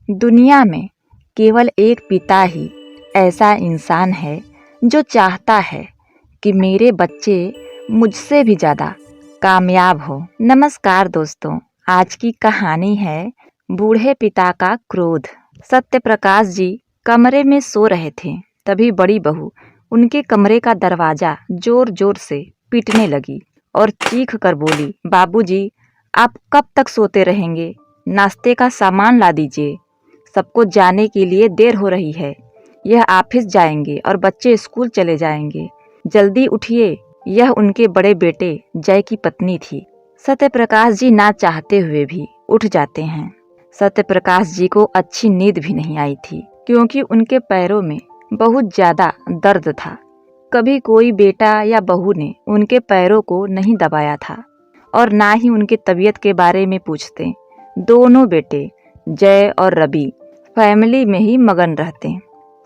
दुनिया में केवल एक पिता ही ऐसा इंसान है जो चाहता है कि मेरे बच्चे मुझसे भी ज़्यादा कामयाब हो। नमस्कार दोस्तों, आज की कहानी है बूढ़े पिता का क्रोध। सत्यप्रकाश जी कमरे में सो रहे थे, तभी बड़ी बहू उनके कमरे का दरवाज़ा जोर जोर से पीटने लगी और चीख कर बोली, बाबूजी, आप कब तक सोते रहेंगे? नाश्ते का सामान ला दीजिए। सबको जाने के लिए देर हो रही है। यह ऑफिस जाएंगे और बच्चे स्कूल चले जाएंगे। जल्दी उठिए। यह उनके बड़े बेटे जय की पत्नी थी। सत्यप्रकाश जी ना चाहते हुए भी उठ जाते हैं। सत्यप्रकाश जी को अच्छी नींद भी नहीं आई थी, क्योंकि उनके पैरों में बहुत ज्यादा दर्द था। कभी कोई बेटा या बहू ने उनके पैरों को नहीं दबाया था और ना ही उनके तबीयत के बारे में पूछते। दोनों बेटे जय और रवि फैमिली में ही मगन रहते।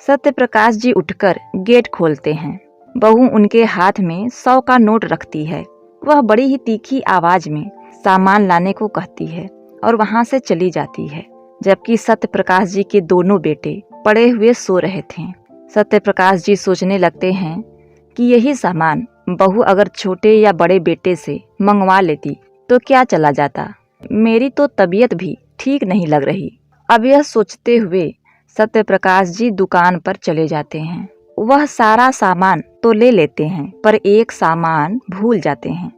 सत्यप्रकाश जी उठकर गेट खोलते हैं। बहू उनके हाथ में 100 का नोट रखती है। वह बड़ी ही तीखी आवाज में सामान लाने को कहती है और वहां से चली जाती है, जबकि सत्यप्रकाश जी के दोनों बेटे पड़े हुए सो रहे थे। सत्यप्रकाश जी सोचने लगते हैं कि यही सामान बहू अगर छोटे या बड़े बेटे से मंगवा लेती तो क्या चला जाता। मेरी तो तबीयत भी ठीक नहीं लग रही। अब यह सोचते हुए सत्यप्रकाश जी दुकान पर चले जाते हैं। वह सारा सामान तो ले लेते हैं, पर एक सामान भूल जाते हैं,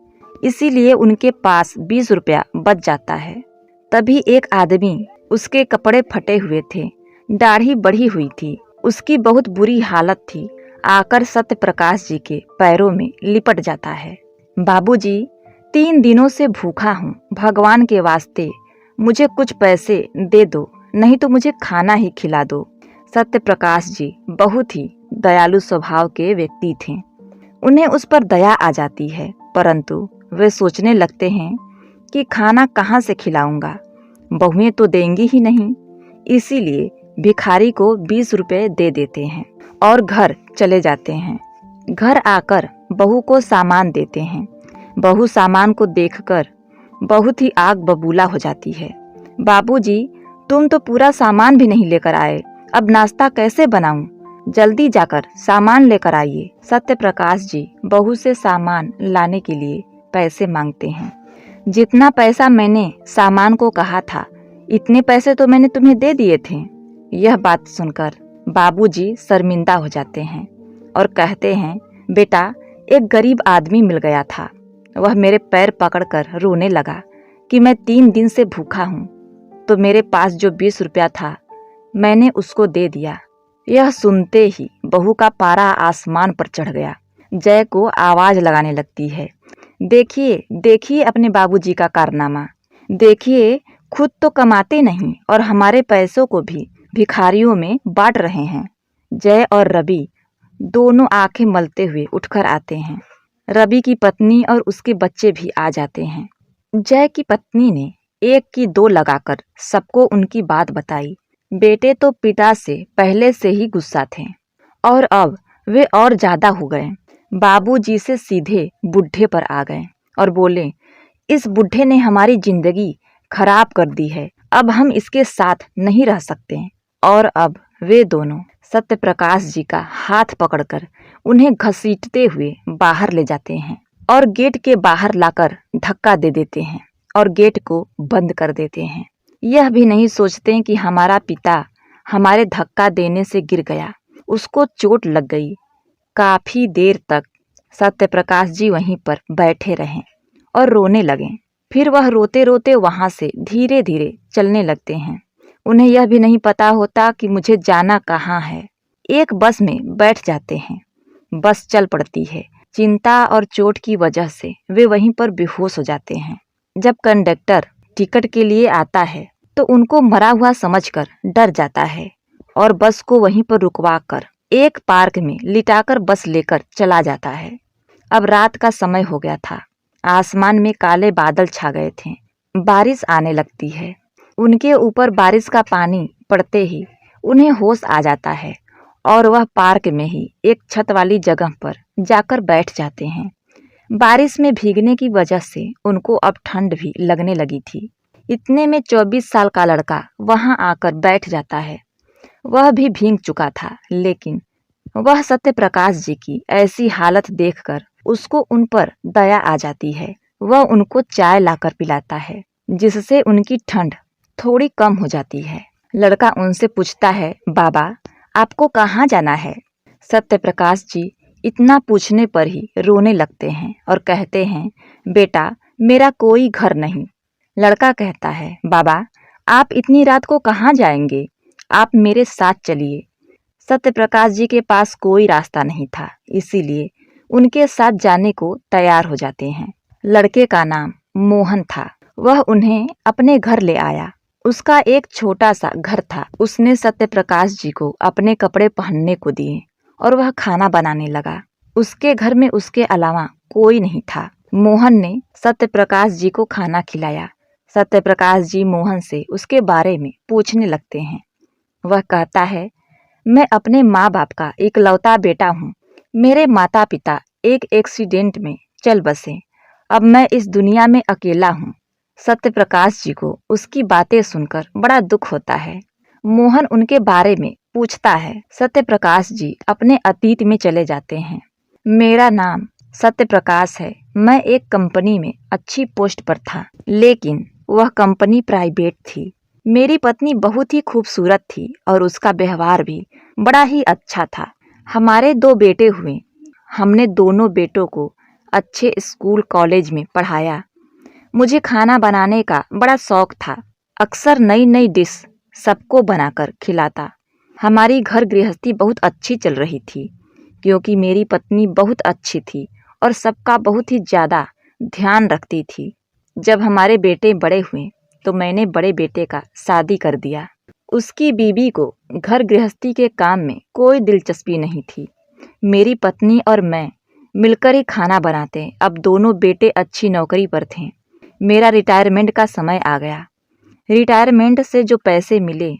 इसीलिए उनके पास 20 रुपया बच जाता है। तभी एक आदमी, उसके कपड़े फटे हुए थे, दाढ़ी बढ़ी हुई थी, उसकी बहुत बुरी हालत थी, आकर सत्यप्रकाश जी के पैरों में लिपट जाता है। बाबूजी, 3 दिनों से भूखा हूँ, भगवान के वास्ते मुझे कुछ पैसे दे दो, नहीं तो मुझे खाना ही खिला दो। सत्यप्रकाश जी बहुत ही दयालु स्वभाव के व्यक्ति थे। उन्हें उस पर दया आ जाती है, परंतु वे सोचने लगते हैं कि खाना कहाँ से खिलाऊंगा, बहुएं तो देंगी ही नहीं। इसीलिए भिखारी को 20 रुपए दे देते हैं और घर चले जाते हैं। घर आकर बहू को सामान देते हैं। बहू सामान को देखकर बहुत ही आग बबूला हो जाती है। बाबूजी, तुम तो पूरा सामान भी नहीं लेकर आए, अब नाश्ता कैसे बनाऊं? जल्दी जाकर सामान लेकर आइए। सत्यप्रकाश जी बहू से सामान लाने के लिए पैसे मांगते हैं। जितना पैसा मैंने सामान को कहा था, इतने पैसे तो मैंने तुम्हें दे दिए थे। यह बात सुनकर बाबूजी शर्मिंदा हो जाते हैं और कहते हैं, बेटा, एक गरीब आदमी मिल गया था। वह मेरे पैर पकड़कर रोने लगा कि मैं 3 दिन से भूखा हूँ, तो मेरे पास जो 20 रुपया था मैंने उसको दे दिया। यह सुनते ही बहू का पारा आसमान पर चढ़ गया। जय को आवाज लगाने लगती है, देखिए देखिए अपने बाबूजी का कारनामा, देखिए खुद तो कमाते नहीं और हमारे पैसों को भी भिखारियों में बांट रहे हैं। जय और रवि दोनों आंखें मलते हुए उठकर आते हैं। रवि की पत्नी और उसके बच्चे भी आ जाते हैं। जय की पत्नी ने 1 की 2 लगाकर सबको उनकी बात बताई। बेटे तो पिता से पहले से ही गुस्सा थे और अब वे और ज्यादा हो गए। बाबूजी से सीधे बुढ़े पर आ गए और बोले, इस बुढ़े ने हमारी जिंदगी खराब कर दी है, अब हम इसके साथ नहीं रह सकते। और अब वे दोनों सत्यप्रकाश जी का हाथ पकड़कर उन्हें घसीटते हुए बाहर ले जाते हैं और गेट के बाहर लाकर धक्का दे देते हैं और गेट को बंद कर देते हैं। यह भी नहीं सोचते कि हमारा पिता हमारे धक्का देने से गिर गया, उसको चोट लग गई। काफी देर तक सत्यप्रकाश जी वहीं पर बैठे रहे और रोने लगे। फिर वह रोते रोते वहां से धीरे धीरे चलने लगते हैं। उन्हें यह भी नहीं पता होता कि मुझे जाना कहाँ है। एक बस में बैठ जाते हैं। बस चल पड़ती है। चिंता और चोट की वजह से वे वहीं पर बेहोश हो जाते हैं। जब कंडक्टर टिकट के लिए आता है तो उनको मरा हुआ समझकर डर जाता है और बस को वहीं पर रुकवा कर एक पार्क में लिटाकर बस लेकर चला जाता है। अब रात का समय हो गया था। आसमान में काले बादल छा गए थे। बारिश आने लगती है। उनके ऊपर बारिश का पानी पड़ते ही उन्हें होश आ जाता है और वह पार्क में ही एक छत वाली जगह पर जाकर बैठ जाते हैं। बारिश में भीगने की वजह से उनको अब ठंड भी लगने लगी थी, इतने में 24 साल का लड़का वहां आकर बैठ जाता है। वह भी भीग चुका था, लेकिन वह सत्य प्रकाश जी की ऐसी हालत देखकर उसको उन पर दया आ जाती है। वह उनको चाय लाकर पिलाता है, जिससे उनकी ठंड थोड़ी कम हो जाती है। लड़का उनसे पूछता है, बाबा आपको कहाँ जाना है? सत्य प्रकाश जी इतना पूछने पर ही रोने लगते हैं और कहते हैं, बेटा मेरा कोई घर नहीं। लड़का कहता है, बाबा आप इतनी रात को कहाँ जाएंगे? आप मेरे साथ चलिए। सत्य प्रकाश जी के पास कोई रास्ता नहीं था, इसीलिए उनके साथ जाने को तैयार हो जाते हैं। लड़के का नाम मोहन था। वह उन्हें अपने घर ले आया। उसका एक छोटा सा घर था। उसने सत्य प्रकाश जी को अपने कपड़े पहनने को दिए और वह खाना बनाने लगा। उसके घर में उसके अलावा कोई नहीं था। मोहन ने सत्य प्रकाश जी को खाना खिलाया। सत्य प्रकाश जी मोहन से उसके बारे में पूछने लगते हैं। वह कहता है, मैं अपने माँ बाप का इकलौता बेटा हूँ। मेरे माता पिता एक एक्सीडेंट में चल बसे। अब मैं इस दुनिया में अकेला हूँ। सत्य प्रकाश जी को उसकी बातें सुनकर बड़ा दुख होता है। मोहन उनके बारे में पूछता है। सत्य प्रकाश जी अपने अतीत में चले जाते हैं। मेरा नाम सत्य प्रकाश है। मैं एक कंपनी में अच्छी पोस्ट पर था, लेकिन वह कंपनी प्राइवेट थी। मेरी पत्नी बहुत ही खूबसूरत थी और उसका व्यवहार भी बड़ा ही अच्छा था। हमारे 2 बेटे हुए। हमने दोनों बेटों को अच्छे स्कूल कॉलेज में पढ़ाया। मुझे खाना बनाने का बड़ा शौक था। अक्सर नई नई डिश सबको बनाकर खिलाता। हमारी घर गृहस्थी बहुत अच्छी चल रही थी, क्योंकि मेरी पत्नी बहुत अच्छी थी और सबका बहुत ही ज़्यादा ध्यान रखती थी। जब हमारे बेटे बड़े हुए तो मैंने बड़े बेटे का शादी कर दिया। उसकी बीवी को घर गृहस्थी के काम में कोई दिलचस्पी नहीं थी। मेरी पत्नी और मैं मिलकर ही खाना बनाते। अब दोनों बेटे अच्छी नौकरी पर थे। मेरा रिटायरमेंट का समय आ गया। रिटायरमेंट से जो पैसे मिले,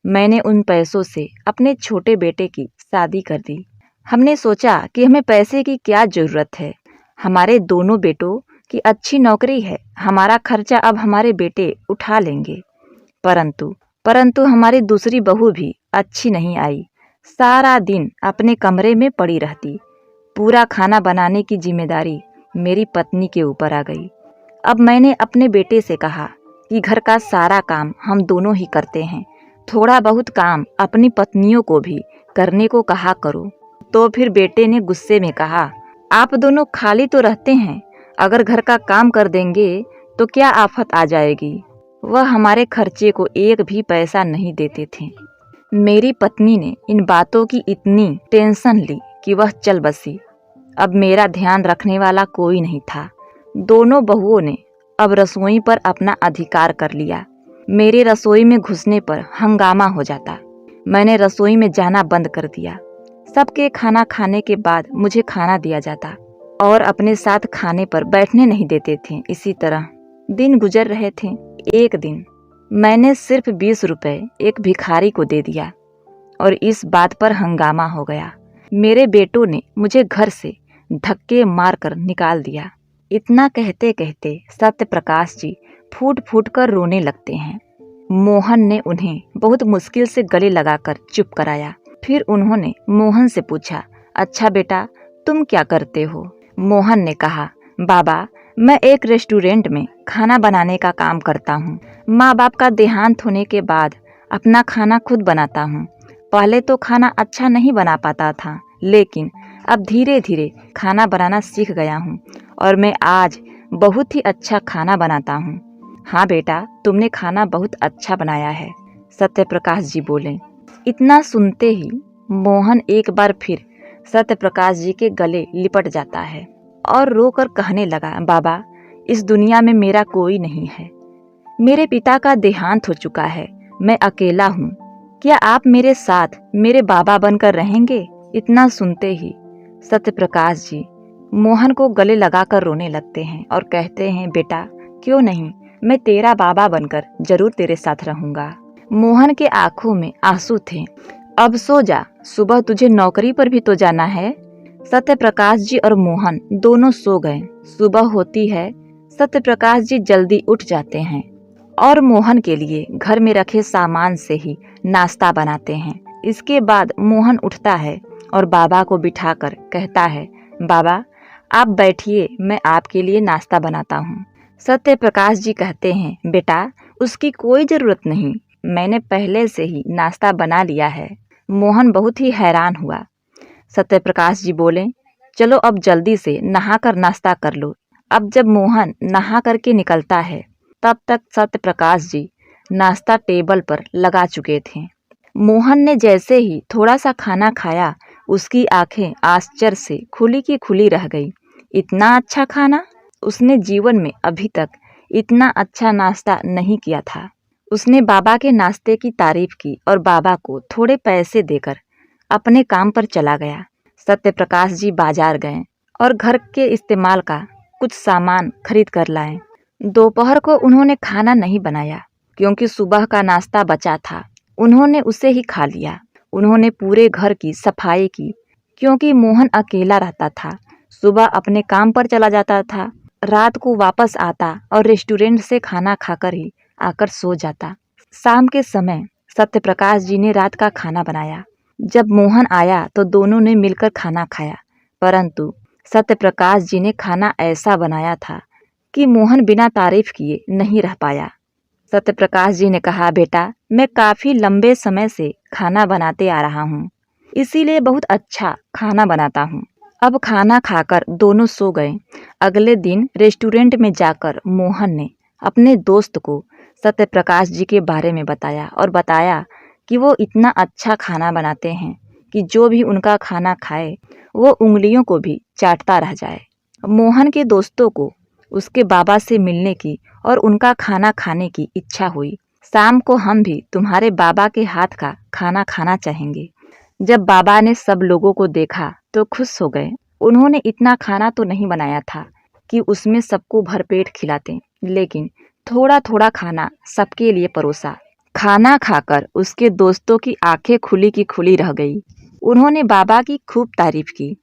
मैंने उन पैसों से अपने छोटे बेटे की शादी कर दी। हमने सोचा कि हमें पैसे की क्या ज़रूरत है। हमारे दोनों बेटों की अच्छी नौकरी है। हमारा खर्चा अब हमारे बेटे उठा लेंगे। परंतु हमारी दूसरी बहू भी अच्छी नहीं आई। सारा दिन अपने कमरे में पड़ी रहती। पूरा खाना बनाने की जिम्मेदारी मेरी पत्नी के ऊपर आ गई। अब मैंने अपने बेटे से कहा कि घर का सारा काम हम दोनों ही करते हैं। थोड़ा बहुत काम अपनी पत्नियों को भी करने को कहा करो। तो फिर बेटे ने गुस्से में कहा, आप दोनों खाली तो रहते हैं, अगर घर का काम कर देंगे तो क्या आफत आ जाएगी। वह हमारे खर्चे को एक भी पैसा नहीं देते थे। मेरी पत्नी ने इन बातों की इतनी टेंशन ली कि वह चल बसी। अब मेरा ध्यान रखने वाला कोई नहीं था। दोनों बहुओं ने अब रसोई पर अपना अधिकार कर लिया। मेरे रसोई में घुसने पर हंगामा हो जाता। मैंने रसोई में जाना बंद कर दिया। सबके खाना खाने के बाद मुझे खाना दिया जाता और अपने साथ खाने पर बैठने नहीं देते थे। इसी तरह दिन गुजर रहे थे। एक दिन मैंने सिर्फ 20 रुपए एक भिखारी को दे दिया और इस बात पर हंगामा हो गया। मेरे बेटों ने मुझे घर से धक्के मारकर निकाल दिया। इतना कहते कहते सत्य प्रकाश जी फूट फूट कर रोने लगते हैं। मोहन ने उन्हें बहुत मुश्किल से गले लगाकर चुप कराया। फिर उन्होंने मोहन से पूछा, अच्छा बेटा तुम क्या करते हो? मोहन ने कहा, बाबा मैं एक रेस्टोरेंट में खाना बनाने का काम करता हूँ। माँ बाप का देहांत होने के बाद अपना खाना खुद बनाता हूँ। पहले तो खाना अच्छा नहीं बना पाता था, लेकिन अब धीरे धीरे खाना बनाना सीख गया हूँ और मैं आज बहुत ही अच्छा खाना बनाता हूँ। हाँ बेटा, तुमने खाना बहुत अच्छा बनाया है, सत्य प्रकाश जी बोले। इतना सुनते ही मोहन एक बार फिर सत्य प्रकाश जी के गले लिपट जाता है और रोकर कहने लगा, बाबा इस दुनिया में मेरा कोई नहीं है। मेरे पिता का देहांत हो चुका है। मैं अकेला हूँ। क्या आप मेरे साथ मेरे बाबा बनकर रहेंगे? इतना सुनते ही सत्य प्रकाश जी मोहन को गले लगाकर रोने लगते हैं और कहते हैं, बेटा क्यों नहीं, मैं तेरा बाबा बनकर जरूर तेरे साथ रहूंगा। मोहन के आंखों में आंसू थे। अब सो जा, सुबह तुझे नौकरी पर भी तो जाना है। सत्य प्रकाश जी और मोहन दोनों सो गए। सुबह होती है। सत्य प्रकाश जी जल्दी उठ जाते हैं और मोहन के लिए घर में रखे सामान से ही नाश्ता बनाते हैं। इसके बाद मोहन उठता है और बाबा को बिठाकर कहता है, बाबा आप बैठिए, मैं आपके लिए नाश्ता बनाता हूँ। सत्य प्रकाश जी कहते हैं, बेटा उसकी कोई ज़रूरत नहीं, मैंने पहले से ही नाश्ता बना लिया है। मोहन बहुत ही हैरान हुआ। सत्य प्रकाश जी बोले, चलो अब जल्दी से नहाकर नाश्ता कर लो। अब जब मोहन नहा करके निकलता है तब तक सत्य प्रकाश जी नाश्ता टेबल पर लगा चुके थे। मोहन ने जैसे ही थोड़ा सा खाना खाया उसकी आंखें आश्चर्य से खुली की खुली रह गई। इतना अच्छा खाना! उसने जीवन में अभी तक इतना अच्छा नाश्ता नहीं किया था। उसने बाबा के नाश्ते की तारीफ की और बाबा को थोड़े पैसे देकर अपने काम पर चला गया। सत्य प्रकाश जी बाजार गए और घर के इस्तेमाल का कुछ सामान खरीद कर लाए। दोपहर को उन्होंने खाना नहीं बनाया क्योंकि सुबह का नाश्ता बचा था, उन्होंने उसे ही खा लिया। उन्होंने पूरे घर की सफाई की क्योंकि मोहन अकेला रहता था। सुबह अपने काम पर चला जाता था, रात को वापस आता और रेस्टोरेंट से खाना खाकर ही आकर सो जाता। शाम के समय सत्य प्रकाश जी ने रात का खाना बनाया। जब मोहन आया तो दोनों ने मिलकर खाना खाया, परंतु सत्य प्रकाश जी ने खाना ऐसा बनाया था कि मोहन बिना तारीफ किए नहीं रह पाया। सत्य प्रकाश जी ने कहा, बेटा मैं काफ़ी लंबे समय से खाना बनाते आ रहा हूँ, इसीलिए बहुत अच्छा खाना बनाता हूँ। अब खाना खाकर दोनों सो गए। अगले दिन रेस्टोरेंट में जाकर मोहन ने अपने दोस्त को सत्य प्रकाश जी के बारे में बताया और बताया कि वो इतना अच्छा खाना बनाते हैं कि जो भी उनका खाना खाए वो उंगलियों को भी चाटता रह जाए। मोहन के दोस्तों को उसके बाबा से मिलने की और उनका खाना खाने की इच्छा हुई। शाम को हम भी तुम्हारे बाबा के हाथ का खाना खाना चाहेंगे। जब बाबा ने सब लोगों को देखा तो खुश हो गए। उन्होंने इतना खाना तो नहीं बनाया था कि उसमें सबको भरपेट खिलाते, लेकिन थोड़ा थोड़ा खाना सबके लिए परोसा। खाना खाकर उसके दोस्तों की आंखें खुली की खुली रह गई। उन्होंने बाबा की खूब तारीफ की।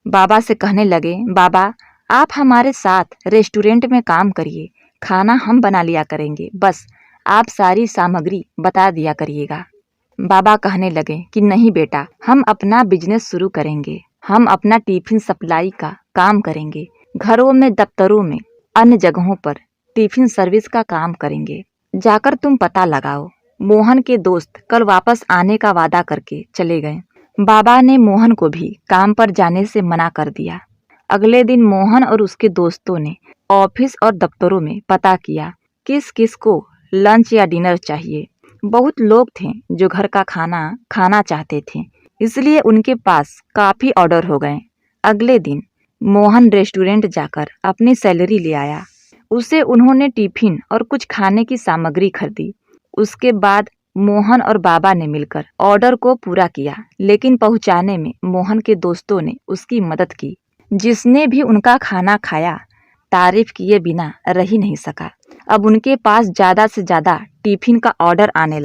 बाबा से कहने लगे, बाबा आप हमारे साथ रेस्टोरेंट में काम करिए, खाना हम बना लिया करेंगे, बस आप सारी सामग्री बता दिया करिएगा। बाबा कहने लगे कि नहीं बेटा, हम अपना बिजनेस शुरू करेंगे, हम अपना टिफिन सप्लाई का काम करेंगे, घरों में, दफ्तरों में, अन्य जगहों पर टिफिन सर्विस का काम करेंगे, जाकर तुम पता लगाओ। मोहन के दोस्त कल वापस आने का वादा करके चले गए। बाबा ने मोहन को भी काम पर जाने से मना कर दिया। अगले दिन मोहन और उसके दोस्तों ने ऑफिस और दफ्तरों में पता किया किस किस को लंच या डिनर चाहिए। बहुत लोग थे जो घर का खाना खाना चाहते थे, इसलिए उनके पास काफ़ी ऑर्डर हो गए। अगले दिन मोहन रेस्टोरेंट जाकर अपनी सैलरी ले आया। उसे उन्होंने टिफिन और कुछ खाने की सामग्री खरीदी। उसके बाद मोहन और बाबा ने मिलकर ऑर्डर को पूरा किया, लेकिन पहुंचाने में मोहन के दोस्तों ने उसकी मदद की। जिसने भी उनका खाना खाया तारीफ किए बिना रह ही नहीं सका। अब उनके पास ज़्यादा से ज़्यादा टिफिन का ऑर्डर आने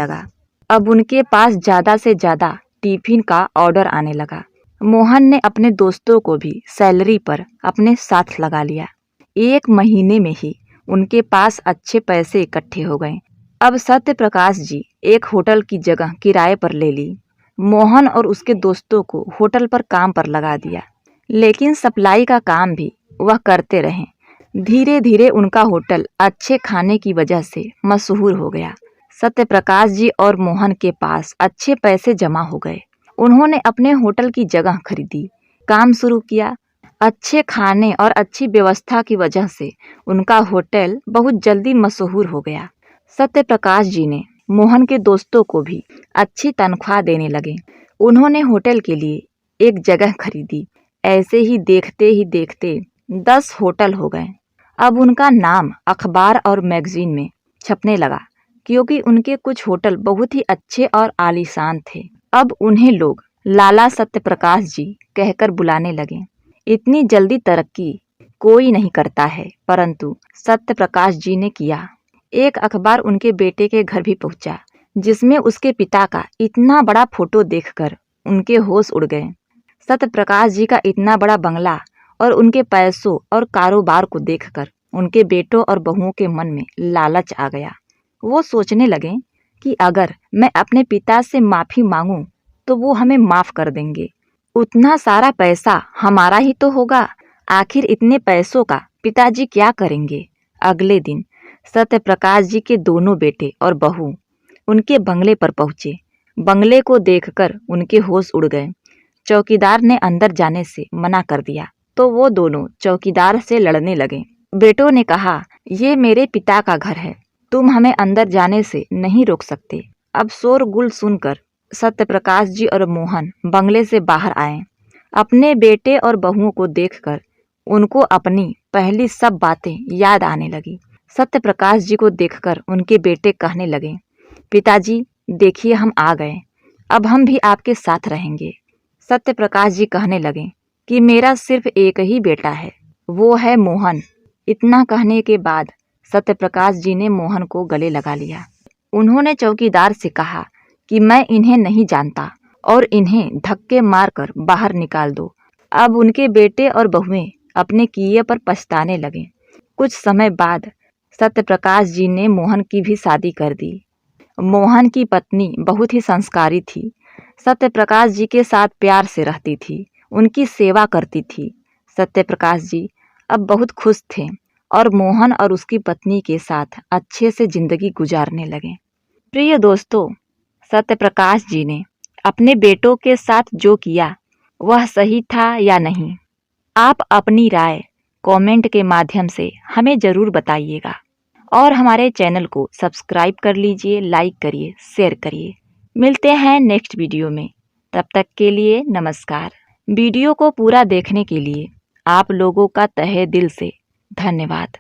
लगा। मोहन ने अपने दोस्तों को भी सैलरी पर अपने साथ लगा लिया। 1 महीने में ही उनके पास अच्छे पैसे इकट्ठे हो गए। अब सत्य प्रकाश जी एक होटल की जगह किराए पर ले ली। मोहन और उसके दोस्तों को होटल पर काम पर लगा दिया, लेकिन सप्लाई का काम भी वह करते रहे। धीरे धीरे उनका होटल अच्छे खाने की वजह से मशहूर हो गया। सत्य प्रकाश जी और मोहन के पास अच्छे पैसे जमा हो गए। उन्होंने अपने होटल की जगह खरीदी, काम शुरू किया। अच्छे खाने और अच्छी व्यवस्था की वजह से उनका होटल बहुत जल्दी मशहूर हो गया। सत्य प्रकाश जी ने मोहन के दोस्तों को भी अच्छी तनख्वाह देने लगे। उन्होंने होटल के लिए एक जगह खरीदी। ऐसे ही देखते 10 होटल हो गए। अब उनका नाम अखबार और मैगजीन में छपने लगा क्योंकि उनके कुछ होटल बहुत ही अच्छे और आलीशान थे। अब उन्हें लोग लाला सत्य प्रकाश जी कहकर बुलाने लगे। इतनी जल्दी तरक्की कोई नहीं करता है, परंतु सत्य प्रकाश जी ने किया। एक अखबार उनके बेटे के घर भी पहुंचा, जिसमें उसके पिता का इतना बड़ा फोटो देखकर उनके होश उड़ गए। सत्य प्रकाश जी का इतना बड़ा बंगला और उनके पैसों और कारोबार को देखकर उनके बेटों और बहुओं के मन में लालच आ गया। वो सोचने लगे कि अगर मैं अपने पिता से माफ़ी मांगूं तो वो हमें माफ़ कर देंगे। उतना सारा पैसा हमारा ही तो होगा, आखिर इतने पैसों का पिताजी क्या करेंगे। अगले दिन सत्य प्रकाश जी के दोनों बेटे और बहू उनके बंगले पर पहुंचे। बंगले को देखकर उनके होश उड़ गए। चौकीदार ने अंदर जाने से मना कर दिया तो वो दोनों चौकीदार से लड़ने लगे। बेटों ने कहा, ये मेरे पिता का घर है, तुम हमें अंदर जाने से नहीं रोक सकते। अब शोरगुल सुनकर सत्य प्रकाश जी और मोहन बंगले से बाहर आए। अपने बेटे और बहुओं को देखकर उनको अपनी पहली सब बातें याद आने लगी। सत्य प्रकाश जी को देखकर उनके बेटे कहने लगे, पिताजी देखिए हम आ गए, अब हम भी आपके साथ रहेंगे। सत्य प्रकाश जी कहने लगे कि मेरा सिर्फ एक ही बेटा है, वो है मोहन। इतना कहने के बाद सत्य प्रकाश जी ने मोहन को गले लगा लिया। उन्होंने चौकीदार से कहा कि मैं इन्हें नहीं जानता और इन्हें धक्के मारकर बाहर निकाल दो। अब उनके बेटे और बहुएं अपने किए पर पछताने लगे। कुछ समय बाद सत्य प्रकाश जी ने मोहन की भी शादी कर दी। मोहन की पत्नी बहुत ही संस्कारी थी, सत्य प्रकाश जी के साथ प्यार से रहती थी, उनकी सेवा करती थी। सत्य प्रकाश जी अब बहुत खुश थे और मोहन और उसकी पत्नी के साथ अच्छे से जिंदगी गुजारने लगे। प्रिय दोस्तों, सत्य प्रकाश जी ने अपने बेटों के साथ जो किया वह सही था या नहीं, आप अपनी राय कमेंट के माध्यम से हमें ज़रूर बताइएगा और हमारे चैनल को सब्सक्राइब कर लीजिए, लाइक करिए, शेयर करिए। मिलते हैं नेक्स्ट वीडियो में, तब तक के लिए नमस्कार। वीडियो को पूरा देखने के लिए आप लोगों का तहे दिल से धन्यवाद।